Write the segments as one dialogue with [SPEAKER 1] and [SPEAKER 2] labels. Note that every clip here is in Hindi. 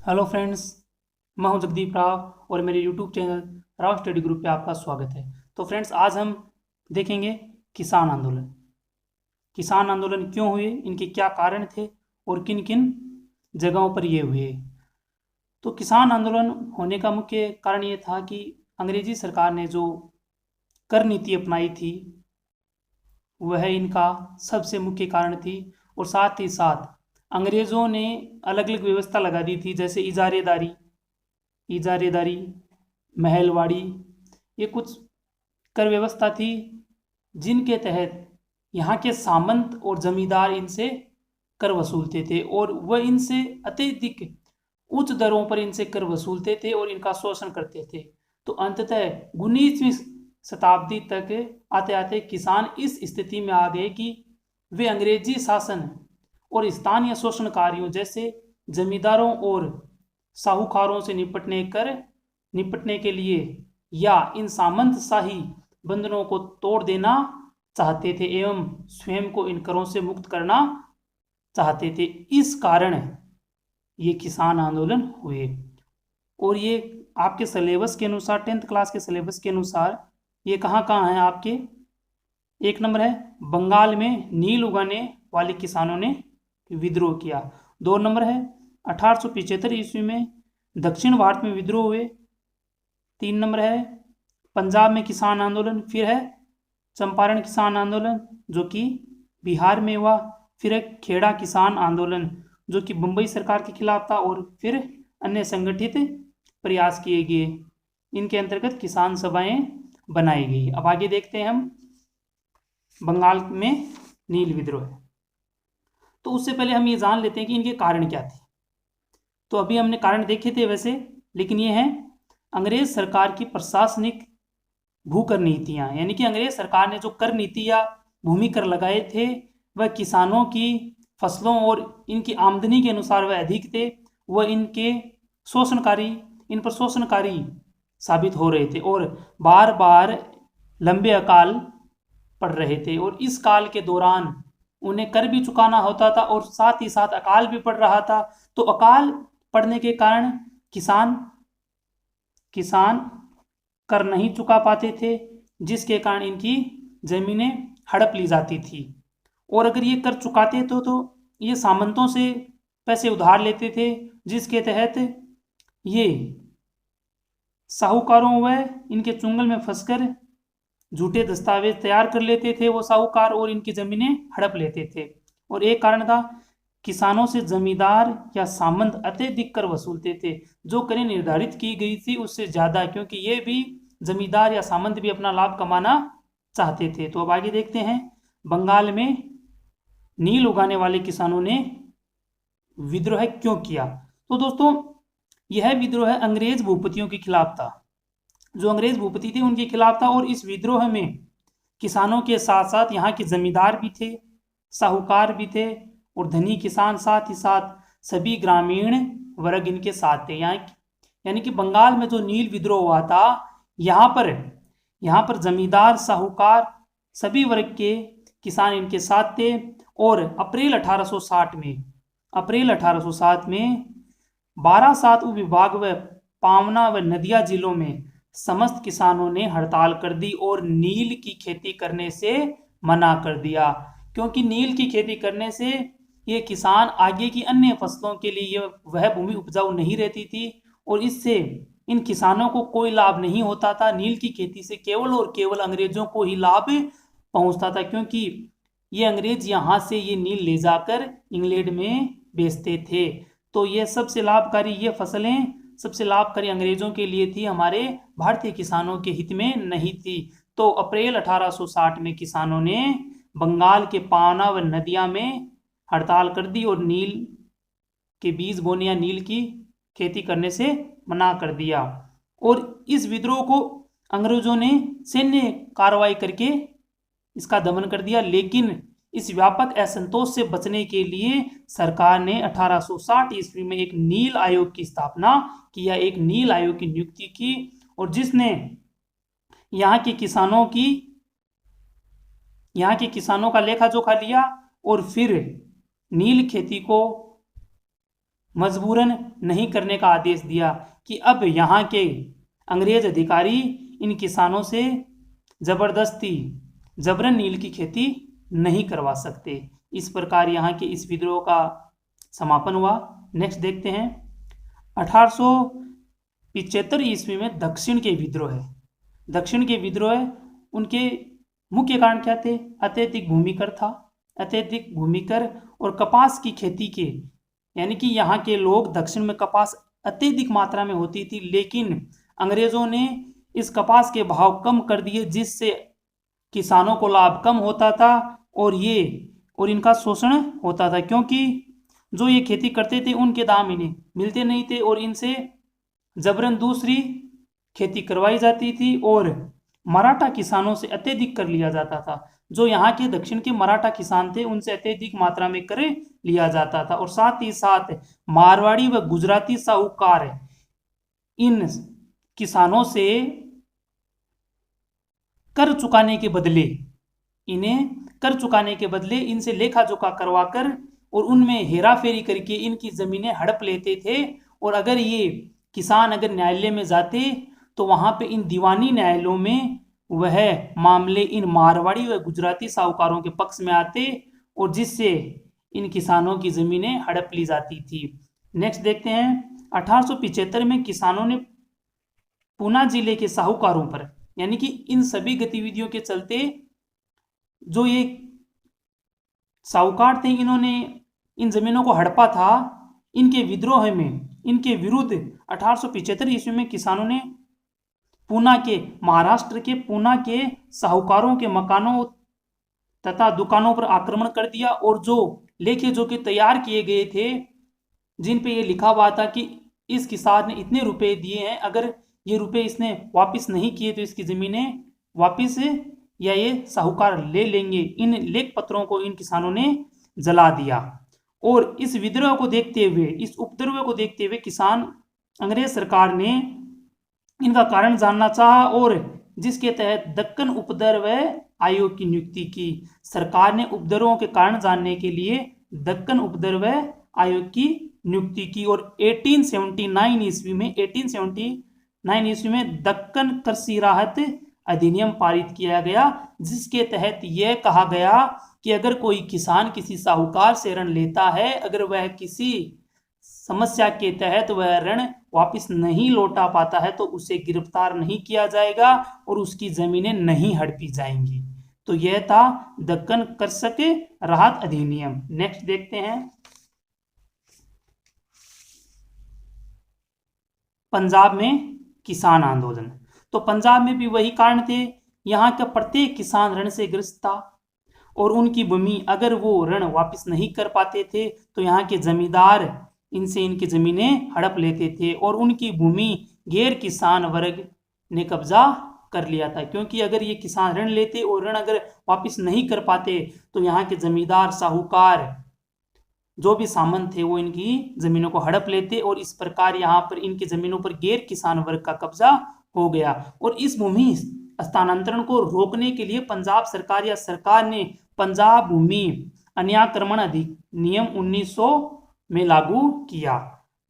[SPEAKER 1] Hello friends. मैं हूं जगदीप राव और मेरे YouTube channel Rao study group पे आपका स्वागत है। तो फ्रेंड्स, आज हम देखेंगे किसान आंदोलन। किसान आंदोलन क्यों हुए, इनके क्या कारण थे और किन किन जगहों पर ये हुए। तो किसान आंदोलन होने का मुख्य कारण ये था कि अंग्रेजी सरकार ने जो कर नीति अपनाई थी वह इनका सबसे मुख्य कारण थी। और साथ ही साथ अंग्रेज़ों ने अलग अलग व्यवस्था लगा दी थी, जैसे इजारेदारी, महलवाड़ी, ये कुछ कर व्यवस्था थी जिनके तहत यहाँ के सामंत और जमींदार इनसे कर वसूलते थे और वह इनसे अत्यधिक उच्च दरों पर इनसे कर वसूलते थे और इनका शोषण करते थे। तो अंततः 19वीं शताब्दी तक आते आते किसान इस स्थिति में आ गए कि वे अंग्रेजी शासन और स्थानीय शोषणकारियों जैसे जमींदारों और साहूकारों से निपटने के लिए या इन सामंतशाही बंधनों को तोड़ देना चाहते थे एवं स्वयं को इन करों से मुक्त करना चाहते थे। इस कारण ये किसान आंदोलन हुए। और ये आपके सिलेबस के अनुसार, 10th क्लास के सिलेबस के अनुसार, ये कहाँ कहाँ है आपके। एक नंबर है बंगाल में नील उगाने वाले किसानों ने विद्रोह किया। 2 नंबर है 1875 ईस्वी में दक्षिण भारत में विद्रोह हुए। 3 नंबर है पंजाब में किसान आंदोलन। फिर है चंपारण किसान आंदोलन जो कि बिहार में हुआ। फिर है खेड़ा किसान आंदोलन जो कि मुंबई सरकार के खिलाफ था। और फिर अन्य संगठित प्रयास किए गए, इनके अंतर्गत किसान सभाएं बनाई गई। अब आगे देखते हैं हम बंगाल में नील विद्रोह। तो उससे पहले हम ये जान लेते हैं कि इनके कारण क्या थे। तो अभी हमने कारण देखे थे वैसे, लेकिन ये है अंग्रेज सरकार की प्रशासनिक भूकर नीतियां, यानी कि अंग्रेज सरकार ने जो कर नीति या भूमि कर लगाए थे वह किसानों की फसलों और इनकी आमदनी के अनुसार वह अधिक थे। वह इन पर शोषणकारी साबित हो रहे थे और बार बार लंबे अकाल पड़ रहे थे। और इस काल के दौरान उन्हें कर भी चुकाना होता था और साथ ही साथ अकाल भी पड़ रहा था। तो अकाल पड़ने के कारण किसान किसान कर नहीं चुका पाते थे, जिसके कारण इनकी जमीनें हड़प ली जाती थी। और अगर ये कर चुकाते तो ये सामंतों से पैसे उधार लेते थे, जिसके तहत ये साहूकारों व इनके चुंगल में फंसकर झूठे दस्तावेज तैयार कर लेते थे वो साहूकार और इनकी जमीनें हड़प लेते थे। और एक कारण था किसानों से जमींदार या सामंत अत्यधिक कर वसूलते थे, जो करें निर्धारित की गई थी उससे ज्यादा, क्योंकि ये भी जमींदार या सामंत भी अपना लाभ कमाना चाहते थे। तो अब आगे देखते हैं बंगाल में नील उगाने वाले किसानों ने विद्रोह क्यों किया। तो दोस्तों, यह विद्रोह अंग्रेज भूपतियों के खिलाफ था। जो अंग्रेज भूपति थे उनके खिलाफ था। और इस विद्रोह में किसानों के साथ साथ यहाँ के जमींदार भी थे, साहूकार भी थे और धनी किसान, साथ ही साथ सभी ग्रामीण वर्ग इनके साथ थे। यानी कि बंगाल में जो नील विद्रोह हुआ था, यहाँ पर जमींदार, साहूकार, सभी वर्ग के किसान इनके साथ थे। और अप्रैल 1807 में 12 उपविभाग व पावना व नदिया जिलों में समस्त किसानों ने हड़ताल कर दी और नील की खेती करने से मना कर दिया, क्योंकि नील की खेती करने से ये किसान आगे की अन्य फसलों के लिए वह भूमि उपजाऊ नहीं रहती थी और इससे इन किसानों को कोई लाभ नहीं होता था। नील की खेती से केवल और केवल अंग्रेजों को ही लाभ पहुंचता था, क्योंकि ये अंग्रेज यहाँ से ये नील ले जाकर इंग्लैंड में बेचते थे। तो ये फसलें सबसे लाभकारी अंग्रेजों के लिए थी, हमारे भारतीय किसानों के हित में नहीं थी। तो अप्रैल 1860 में किसानों ने बंगाल के पावना व नदिया में हड़ताल कर दी और नील के बीज बोने या नील की खेती करने से मना कर दिया। और इस विद्रोह को अंग्रेजों ने सैन्य कार्रवाई करके इसका दमन कर दिया। लेकिन इस व्यापक असंतोष से बचने के लिए सरकार ने 1860 ईस्वी में एक नील आयोग की स्थापना किया, एक नील आयोग की नियुक्ति की, और जिसने यहाँ के किसानों का लेखा जोखा लिया और फिर नील खेती को मजबूरन नहीं करने का आदेश दिया कि अब यहाँ के अंग्रेज अधिकारी इन किसानों से जबरन नील की खेती नहीं करवा सकते। इस प्रकार यहाँ के इस विद्रोह का समापन हुआ। नेक्स्ट देखते हैं 1875 ईस्वी में दक्षिण के विद्रोह है। दक्षिण के विद्रोह उनके मुख्य कारण क्या थे? अत्यधिक भूमिकर था। अत्यधिक भूमिकर और कपास की खेती के, यानी कि यहाँ के लोग दक्षिण में कपास अत्यधिक मात्रा में होती थी, लेकिन अंग्रेजों ने इस कपास के भाव कम कर दिए, जिससे किसानों को लाभ कम होता था और इनका शोषण होता था, क्योंकि जो ये खेती करते थे उनके दाम इन्हें मिलते नहीं थे और इनसे जबरन दूसरी खेती करवाई जाती थी और मराठा किसानों से अत्यधिक कर लिया जाता था। जो यहाँ के दक्षिण के मराठा किसान थे उनसे अत्यधिक मात्रा में कर लिया जाता था और साथ ही साथ मारवाड़ी व गुजराती साहूकार इन किसानों से कर चुकाने के बदले इनसे लेखा जोखा करवाकर और उनमें हेरा फेरी करके इनकी जमीनें हड़प लेते थे। और अगर ये किसान अगर न्यायालय में जाते तो वहां पे इन दीवानी न्यायालयों में वह मामले इन मारवाड़ी व गुजराती साहूकारों के पक्ष में आते और जिससे इन किसानों की जमीनें हड़प ली जाती थी। नेक्स्ट देखते हैं 1875 में किसानों ने पूना जिले के साहूकारों पर, यानी कि इन सभी गतिविधियों के चलते जो ये साहूकार थे इन्होंने इन जमीनों को हड़पा था, इनके विद्रोह में इनके विरुद्ध 1875 ईस्वी में किसानों ने महाराष्ट्र के पूना के साहूकारों के मकानों तथा दुकानों पर आक्रमण कर दिया और जो लेखे जोखे तैयार किए गए थे जिन पे ये लिखा हुआ था कि इस किसान ने इतने रुपए दिए हैं, अगर ये रुपए इसने वापस नहीं किए तो इसकी जमीनें वापस या ये साहूकार ले लेंगे, इन लेख पत्रों को इन किसानों ने जला दिया। और इस विद्रोह को देखते हुए, इस उपद्रव को देखते हुए किसान अंग्रेज सरकार ने इनका कारण जानना चाहा और जिसके तहत दक्कन उपद्रव आयोग की नियुक्ति की। सरकार ने उपद्रवों के कारण जानने के लिए दक्कन उपद्रव आयोग की नियुक्ति की और 1879 ईस्वी में दक्कन कृषि राहत अधिनियम पारित किया गया, जिसके तहत यह कहा गया कि अगर कोई किसान किसी साहूकार से ऋण लेता है, अगर वह किसी समस्या के तहत वह ऋण वापस नहीं लौटा पाता है तो उसे गिरफ्तार नहीं किया जाएगा और उसकी जमीनें नहीं हड़पी जाएंगी। तो यह था दक्कन कृषक राहत अधिनियम। नेक्स्ट देखते हैं पंजाब में किसान आंदोलन। तो पंजाब में भी वही कारण थे, यहाँ का प्रत्येक किसान ऋण से ग्रस्त था और उनकी भूमि अगर वो ऋण वापस नहीं कर पाते थे तो यहाँ के जमींदार इनसे इनकी जमीनें हड़प लेते थे और उनकी भूमि गैर किसान वर्ग ने कब्जा कर लिया था, क्योंकि अगर ये किसान ऋण लेते और ऋण अगर वापस नहीं कर पाते तो यहाँ के जमींदार साहूकार जो भी सामंत थे वो इनकी जमीनों को हड़प लेते और इस प्रकार यहाँ पर इनकी जमीनों पर गैर किसान वर्ग का कब्जा हो गया। और इस भूमि हस्तांतरण को रोकने के लिए पंजाब सरकार या सरकार ने पंजाब भूमि अन्याक्रमण अधिनियम 1900 में लागू किया।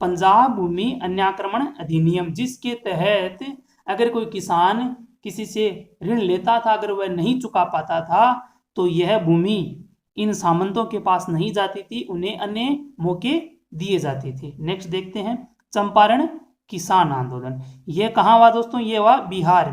[SPEAKER 1] पंजाब भूमि अन्याक्रमण अधिनियम, जिसके तहत अगर कोई किसान किसी से ऋण लेता था, अगर वह नहीं चुका पाता था तो यह भूमि इन सामंतों के पास नहीं जाती थी, उन्हें अन्य मौके दिए जाते थे। नेक्स्ट देखते हैं चंपारण किसान आंदोलन। यह कहाँ हुआ दोस्तों? यह हुआ बिहार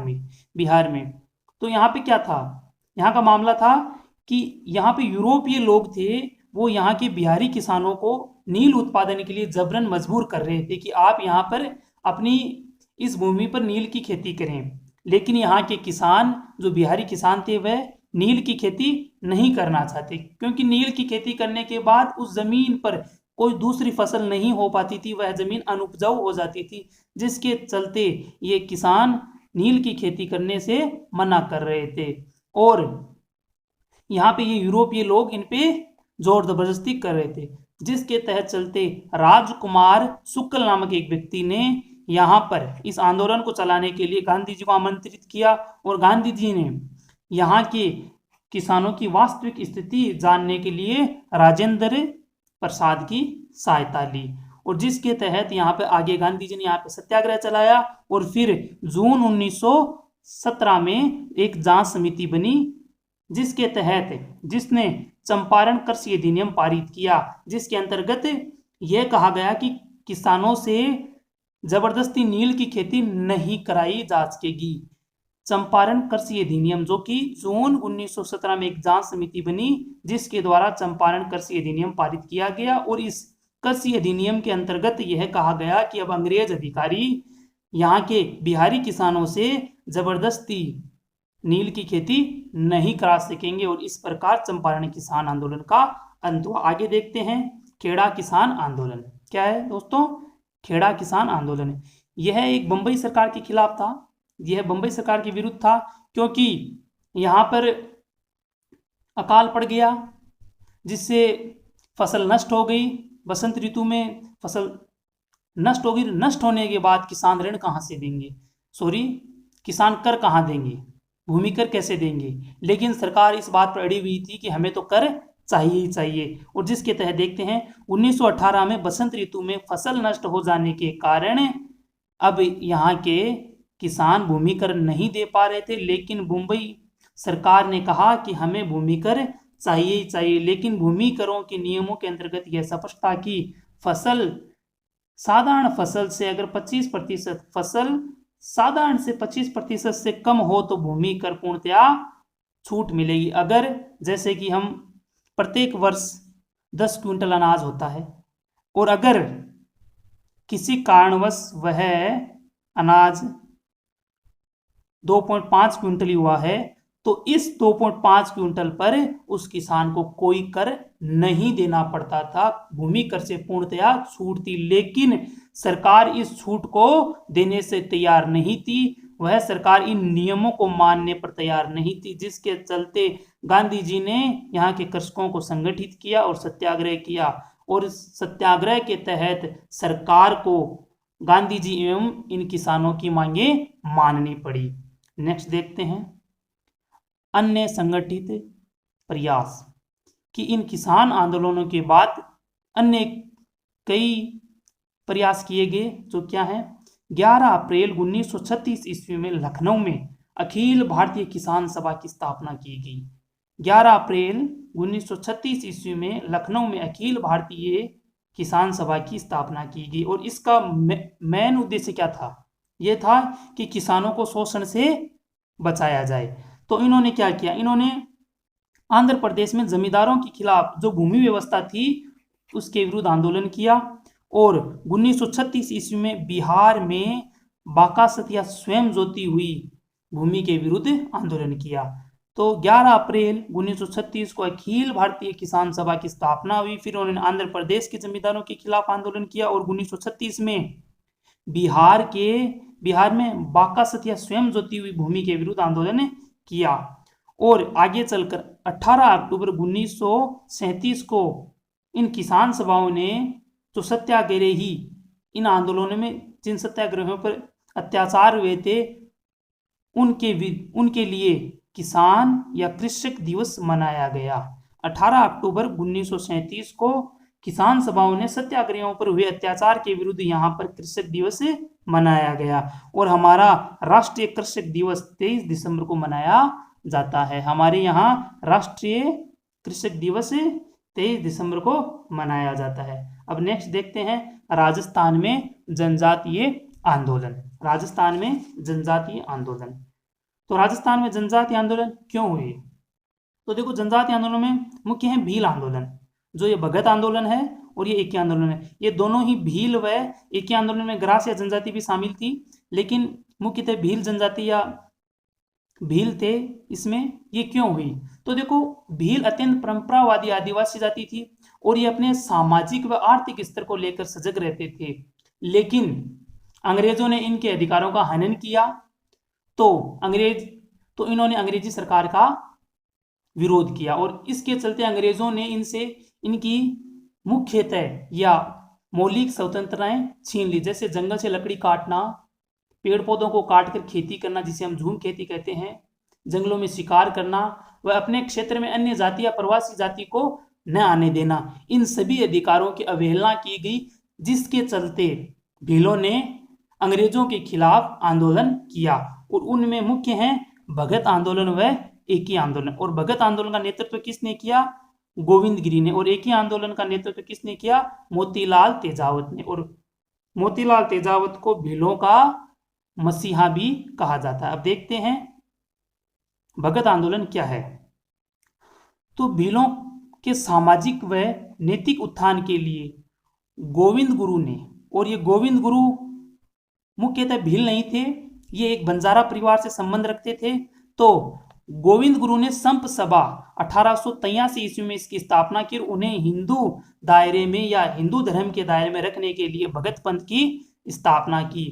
[SPEAKER 1] में। तो यहाँ पे क्या था? यहाँ का मामला था कि यहाँ पे यूरोपीय लोग थे, वो यहाँ के बिहारी किसानों को नील उत्पादन के लिए जबरन मजबूर कर रहे थे कि आप यहाँ पर अपनी इस भूमि पर नील की खेती करें। लेकिन यहाँ के किसान जो बिहारी किसान थे वह नील की खेती नहीं करना चाहते, क्योंकि नील की खेती करने के बाद उस जमीन पर कोई दूसरी फसल नहीं हो पाती थी, वह जमीन अनुपजाऊ हो जाती थी, जिसके चलते ये किसान नील की खेती करने से मना कर रहे थे। और यहाँ पे ये यूरोपीय लोग इन पे जोर जबरदस्ती कर रहे थे, जिसके तहत चलते राजकुमार शुक्ल नामक एक व्यक्ति ने यहाँ पर इस आंदोलन को चलाने के लिए गांधी जी को आमंत्रित किया और गांधी जी ने यहाँ के किसानों की वास्तविक स्थिति जानने के लिए राजेंद्र प्रसाद की सहायता ली और जिसके तहत यहाँ पे आगे गांधी जी ने यहाँ पे सत्याग्रह चलाया और फिर जून 1917 में एक जांच समिति बनी जिसके तहत जिसने चंपारण कृषि अधिनियम पारित किया, जिसके अंतर्गत यह कहा गया कि किसानों से जबरदस्ती नील की खेती नहीं कराई जा सकेगी। चंपारण कृषि अधिनियम जो कि जून 1917 में एक जांच समिति बनी जिसके द्वारा चंपारण कृषि अधिनियम पारित किया गया और इस कृषि अधिनियम के अंतर्गत यह कहा गया कि अब अंग्रेज अधिकारी यहाँ के बिहारी किसानों से जबरदस्ती नील की खेती नहीं करा सकेंगे और इस प्रकार चंपारण किसान आंदोलन का अंत हुआ। आगे देखते हैं खेड़ा किसान आंदोलन क्या है दोस्तों। खेड़ा किसान आंदोलन यह एक बंबई सरकार के खिलाफ था, यह बंबई सरकार के विरुद्ध था क्योंकि यहाँ पर अकाल पड़ गया जिससे फसल नष्ट हो गई। बसंत ऋतु में फसल नष्ट हो गई, नष्ट होने के बाद किसान ऋण कहाँ से देंगे, किसान कर कहाँ देंगे, भूमि कर कैसे देंगे। लेकिन सरकार इस बात पर अड़ी हुई थी कि हमें तो कर चाहिए ही चाहिए और जिसके तहत देखते हैं 1918 में बसंत ऋतु में फसल नष्ट हो जाने के कारण अब यहाँ के किसान भूमि कर नहीं दे पा रहे थे। लेकिन मुंबई सरकार ने कहा कि हमें भूमि कर चाहिए ही चाहिए। लेकिन भूमि करों के नियमों के अंतर्गत यह स्पष्ट था कि साधारण फसल से अगर 25% फसल साधारण से 25% से कम हो तो भूमि कर पूर्णतया छूट मिलेगी। अगर जैसे कि हम प्रत्येक वर्ष 10 क्विंटल अनाज होता है और अगर किसी कारणवश वह अनाज 2.5 क्विंटल ही हुआ है तो इस 2.5 क्विंटल पर उस किसान को कोई कर नहीं देना पड़ता था, भूमि कर से पूर्णतया छूट थी। लेकिन सरकार इस छूट को देने से तैयार नहीं थी, वह सरकार इन नियमों को मानने पर तैयार नहीं थी, जिसके चलते गांधी जी ने यहाँ के कृषकों को संगठित किया और सत्याग्रह किया और सत्याग्रह के तहत सरकार को गांधी जी एवं इन किसानों की मांगे माननी पड़ी। नेक्स्ट देखते हैं अन्य संगठित प्रयास कि इन किसान आंदोलनों के बाद अन्य कई प्रयास किए गए जो क्या है। 11 अप्रैल 1936 ईस्वी में लखनऊ में अखिल भारतीय किसान सभा की स्थापना की गई। 11 अप्रैल 1936 ईस्वी में लखनऊ में अखिल भारतीय किसान सभा की स्थापना की गई और इसका मेन उद्देश्य क्या था, यह था कि किसानों को शोषण से बचाया जाए। तो इन्होंने क्या किया, इन्होंने आंध्र प्रदेश में जमींदारों के खिलाफ जो भूमि व्यवस्था थी उसके विरुद्ध आंदोलन किया और 1936 ईस्वी में बिहार में बाकासत या स्वयं जोती हुई भूमि के विरुद्ध आंदोलन किया। तो 11 अप्रैल 1936 को अखिल भारतीय किसान सभा की स्थापना हुई। फिर उन्होंने आंध्र प्रदेश के जमींदारों के खिलाफ आंदोलन किया और 1936 में बिहार में बाकासत या स्वयं जोती हुई भूमि के विरुद्ध आंदोलन किया और आगे चलकर 18 अक्टूबर 1937 को इन किसान सभाओं ने जो सत्याग्रही इन आंदोलनों में जिन सत्याग्रहियों पर अत्याचार हुए थे उनके लिए किसान या कृषक दिवस मनाया गया। 18 अक्टूबर 1937 को किसान सभाओं ने सत्याग्रहियों पर हुए अत्याचार के विरुद्ध यहाँ पर कृषक दिवस मनाया गया और हमारा राष्ट्रीय कृषक दिवस 23 दिसंबर को मनाया जाता है। हमारे यहाँ राष्ट्रीय कृषक दिवस 23 दिसंबर को मनाया जाता है। अब नेक्स्ट देखते हैं राजस्थान में जनजातीय आंदोलन। राजस्थान में जनजातीय आंदोलन, तो राजस्थान में जनजातीय आंदोलन क्यों हुए, तो देखो जनजातीय आंदोलन में मुख्य है भील आंदोलन, जो ये भगत आंदोलन है और ये एकी आंदोलन है। ये दोनों ही भील व एकी आंदोलन में ग्रास या जनजाति भी शामिल थी, लेकिन मुख्यतः भील जनजाति या भील थे इसमें। ये क्यों हुई, तो देखो भील अत्यंत परंपरावादी आदिवासी जाति थी और ये अपने सामाजिक व आर्थिक स्तर को लेकर सजग रहते थे, लेकिन अंग्रेजों ने इनके अधिकारों का हनन किया तो इन्होंने अंग्रेजी सरकार का विरोध किया और इसके चलते अंग्रेजों ने इनसे इनकी मुख्यतः या मौलिक स्वतंत्रताएं छीन ली, जैसे जंगल से लकड़ी काटना, पेड़ पौधों को काटकर खेती करना जिसे हम झूम खेती कहते हैं, जंगलों में शिकार करना व अपने क्षेत्र में अन्य जाति या प्रवासी जाति को न आने देना। इन सभी अधिकारों की अवहेलना की गई जिसके चलते भीलों ने अंग्रेजों के खिलाफ आंदोलन किया। और उनमें मुख्य हैं भगत आंदोलन व एकी आंदोलन। और भगत आंदोलन का नेतृत्व किसने किया? गोविंद गिरी ने। और एकी आंदोलन का नेतृत्व किसने किया? मोतीलाल तेजावत ने। और मोतीलाल तेजावत को भीलों का मसीहा भी कहा जाता है। अब देखते हैं भगत आंदोलन क्या है। तो भीलों के सामाजिक व नैतिक उत्थान के लिए गोविंद गुरु ने, और ये गोविंद गुरु मुख्यतः भील नहीं थे, ये एक बंजारा परिवार से संबंध रखते थे। तो गोविंद गुरु ने संप सभा 1883 ईस्वी में इसकी स्थापना की। उन्हें हिंदू दायरे में या हिंदू धर्म के दायरे में रखने के लिए भगत पंथ की स्थापना की।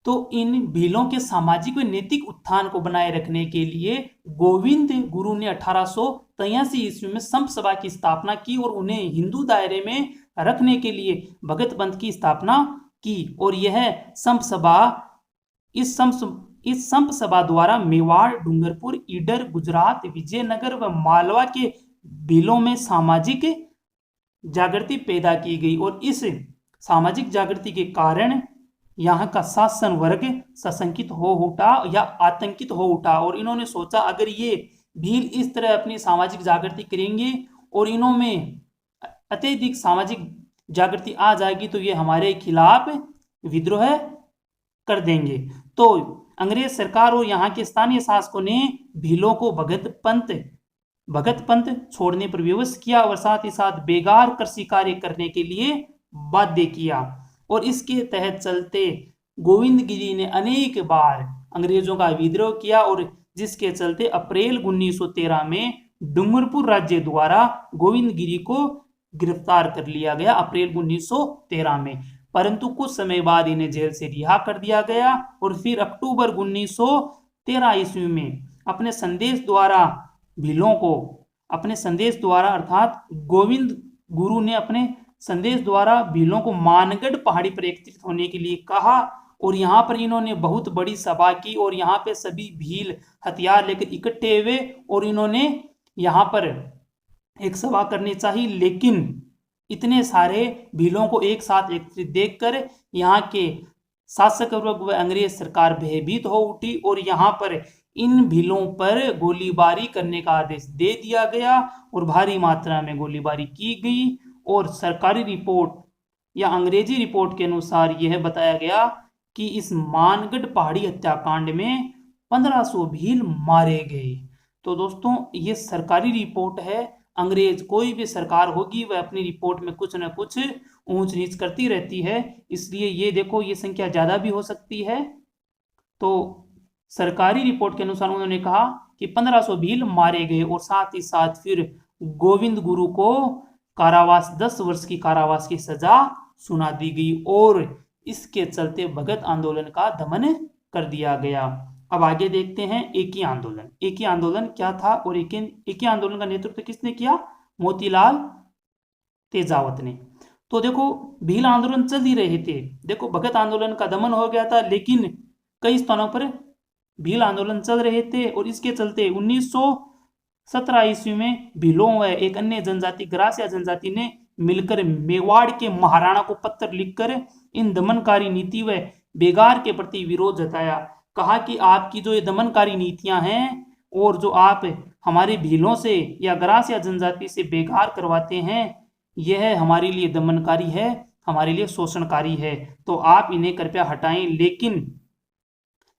[SPEAKER 1] तो इन भीलों के सामाजिक व नैतिक उत्थान को बनाए रखने के लिए गोविंद गुरु ने 1883 ईस्वी में संप सभा की स्थापना की और उन्हें हिंदू दायरे में रखने के लिए भगत पंथ की स्थापना की। और यह संप सभा इस संप सभा द्वारा मेवाड़, डूंगरपुर, ईडर, गुजरात, विजयनगर व मालवा के भीलों में सामाजिक जागृति पैदा की गई। और इस सामाजिक जागृति के कारण यहाँ का शासन वर्ग सशंकित हो उठा या आतंकित हो उठा। और इन्होंने सोचा अगर ये भील इस तरह अपनी सामाजिक जागृति करेंगे और इन्हों में अत्यधिक सामाजिक जागृति आ जाएगी तो ये हमारे खिलाफ विद्रोह कर देंगे। तो अंग्रेज सरकार और यहाँ के स्थानीय शासकों ने भीलों को भगत पंथ छोड़ने पर विवश किया और साथ ही साथ बेगार कृषि कार्य करने के लिए बाध्य किया। और इसके तहत चलते गोविंद गिरी ने अनेक बार अंग्रेजों का विद्रोह किया और जिसके चलते अप्रैल 1913 में डूंगरपुर राज्य द्वारा गोविंद गिरी को गिरफ्तार कर लिया गया अप्रैल 1913 में। परंतु कुछ समय बाद इन्हें जेल से रिहा कर दिया गया और फिर अक्टूबर 1913 ईस्वी में अपने संदेश द्वारा अर्थात गोविंद गुरु ने अपने संदेश द्वारा भीलों को मानगढ़ पहाड़ी पर एकत्रित होने के लिए कहा। और यहाँ पर इन्होंने बहुत बड़ी सभा की और यहाँ पे सभी भील हथियार लेकर इकट्ठे हुए और इन्होंने यहाँ पर एक सभा करनी चाहिए। लेकिन इतने सारे भीलों को एक साथ एकत्रित देखकर यहाँ के शासक वर्ग व अंग्रेज सरकार भयभीत हो उठी और यहाँ पर इन भीलों पर गोलीबारी करने का आदेश दे दिया गया और भारी मात्रा में गोलीबारी की गई। और सरकारी रिपोर्ट या अंग्रेजी रिपोर्ट के अनुसार यह बताया गया कि इस मानगढ़ पहाड़ी हत्याकांड में 1500 भील मारे गए। तो दोस्तों ये सरकारी रिपोर्ट है। अंग्रेज कोई भी सरकार होगी वह अपनी रिपोर्ट में कुछ न कुछ ऊंच नीच करती रहती है, इसलिए ये देखो ये संख्या ज़्यादा भी हो सकती है। तो सरकारी रिपोर्ट के अनुसार उन्होंने कहा कि 1500 भील मारे गए और साथ ही साथ फिर गोविंद गुरु को कारावास 10 वर्ष की कारावास की सजा सुना दी गई और इसके चलते भगत आंदोलन का दमन कर दिया गया। अब आगे देखते हैं एकी आंदोलन। एकी आंदोलन क्या था और एकी आंदोलन का नेतृत्व किसने किया? मोतीलाल तेजावत ने। तो देखो भील आंदोलन चल ही रहे थे। देखो भगत आंदोलन का दमन हो गया था लेकिन कई स्थानों पर भील आंदोलन चल रहे थे और इसके चलते 1917 ईस्वी में भीलों व एक अन्य जनजाति ग्रासिया जनजाति ने मिलकर मेवाड़ के महाराणा को पत्र लिखकर इन दमनकारी नीति व बेगार के प्रति विरोध जताया। कहा कि आपकी जो ये दमनकारी नीतियां हैं और जो आप हमारे भीलों से या ग्रासिया जनजाति से बेगार करवाते हैं यह हमारे लिए दमनकारी है, हमारे लिए शोषणकारी है, तो आप इन्हें कृपया हटाएं।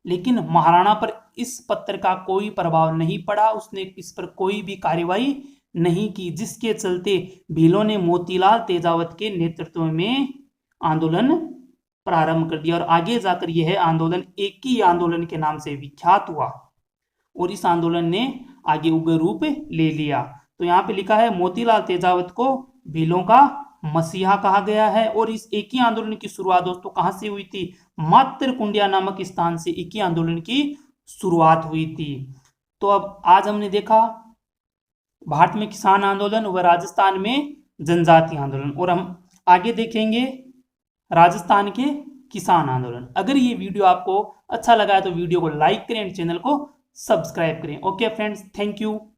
[SPEAKER 1] लेकिन महाराणा पर इस पत्र का कोई प्रभाव नहीं पड़ा, उसने इस पर कोई भी कार्रवाई नहीं की, जिसके चलते भीलों ने मोतीलाल तेजावत के नेतृत्व में आंदोलन प्रारंभ कर दिया और आगे जाकर यह आंदोलन एकी आंदोलन के नाम से विख्यात हुआ और इस आंदोलन ने आगे उग्र रूप ले लिया। तो यहाँ पे लिखा है मोतीलाल तेजावत को भीलों का मसीहा कहा गया है। और इस एकी आंदोलन की शुरुआत दोस्तों कहां से हुई थी? मात्र कुंडिया नामक स्थान से एकी आंदोलन की शुरुआत हुई थी। तो अब आज हमने देखा भारत में किसान आंदोलन व राजस्थान में जनजाति आंदोलन और हम आगे देखेंगे राजस्थान के किसान आंदोलन। अगर ये वीडियो आपको अच्छा लगा है तो वीडियो को लाइक करें, चैनल को सब्सक्राइब करें। Okay friends, thank you.